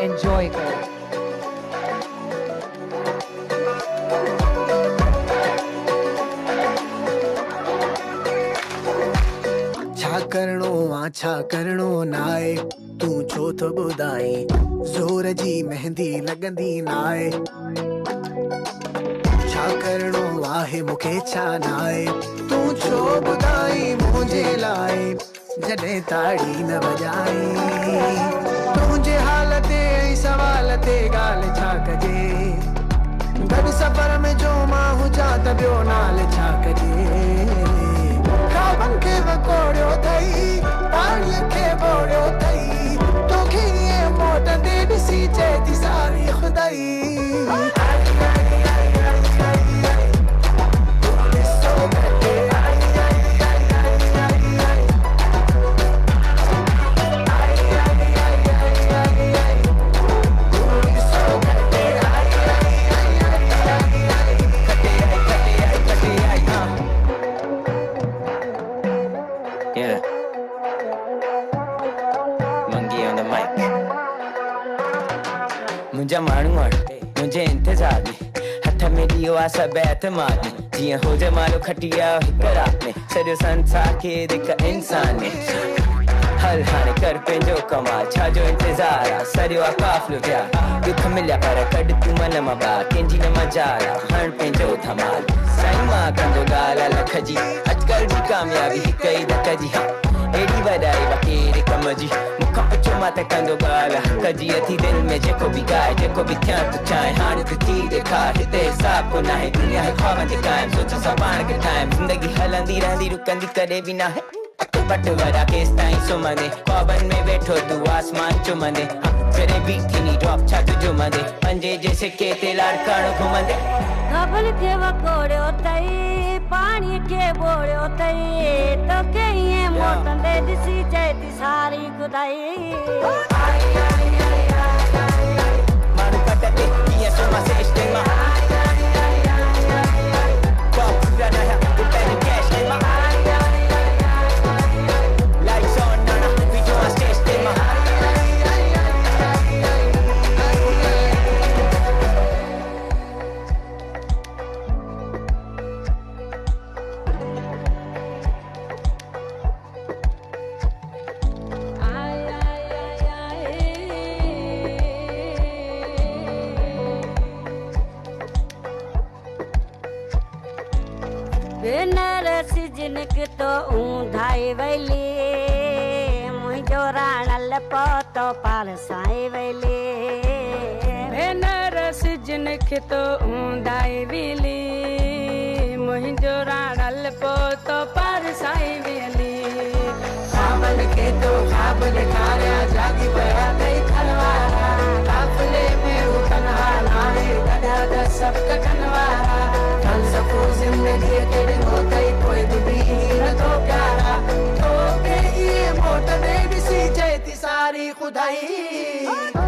Enjoy करो। छा करणो नाए तू छो तो ॿुधाई ज़ोर जी मेहंदी लॻंदी नाए। छा करणो आहे मूंखे छा नाए तू छो ॿुधाई मुंहिंजे लाइ जॾहिं ताड़ी न वॼाई। तुंहिंजे हाल ते ऐं सवाल ते ॻाल्हि छा कजे गॾु सफ़र में जो मां हुजां त ॿियो नाल छा कजे। ख़्वाबनि खे वकोड़ियो अथई पाणीअ खे ॿोड़ियो अथई तोखे ईअं मोटंदे ॾिसी चए थी सारी खुदाई। मुंहिंजा माण्हू मुंहिंजे इंतज़ार में हथ में ॾियो आहे सभु एतमाद में जीअं हुजे मालो खटी आयो हिकु रात में सॼो संसार खे हिकु इंसान में। हल हाणे कर पंहिंजो कमाल छा जो इंतज़ार आहे सॼो आहे काफ़िलो तयार दुख मिलिया पर कढ तूं मन मां ॿाहिरि कंहिंजी न मजाल आहे हण पंहिंजो धमाल। साईं मां कंदो ॻाल्हि लख जी अॼुकल्ह जी कामयाबी हिकु ई धक जी एॾी वॾाई वकेरे कम जी मूंखां पुछो मां त कंदो ॻाल्हि हक़ जी अथी दिलि में जेको बि ॻाए जेको बि थियां तूं चाहे हाणे तूं थी ॾेखार हिते हिसाब को नाहे दुनिया है ख्वाबनि ते क़ाइम सोच सां पाण खे ठाहियूं ज़िंदगी हलंदी रहंदी रुकंदी कॾहिं बि नाहे बट वॾा केस ताईं सुम्हंदे ख्वाबनि में वेठो तूं आसमान चुमंदे जॾहिं बि थींदी ड्रॉप छा तुंहिंजो मंदे पंजे जे सिके ते लाड़काणो घुमंदे। ख़्वाबनि खे वकोड़ियो अथई पाणीअ खे ॿोड़ियो अथई तोखे ईअं मोटंदे ॾिसी चए थी सारी खुदाई। माण्हू पट ते कीअं सुम्हां स्टेज मां बेनरस जिनक तो ऊंधाई वैली मुंहिंजो राणल पोतो पारसाई वैली। बेनरस जिनक तो ऊंधाई वैली मुंहिंजो राणल पोतो पारसाई वैली। ख़्वाबनि खे तो ख़्वाब ॾेखारिया जागी पिया अथई खलवारा काफ़िले में हू तन्हा नाहे गॾा त सभु कटनि वारा कल सफ़ो ज़िंदगीअ खे ॾिनो अथई कोई बि नथो प्यारा तोखे इहे मोटंदे ॾिसी चए थी सारी खुदाई।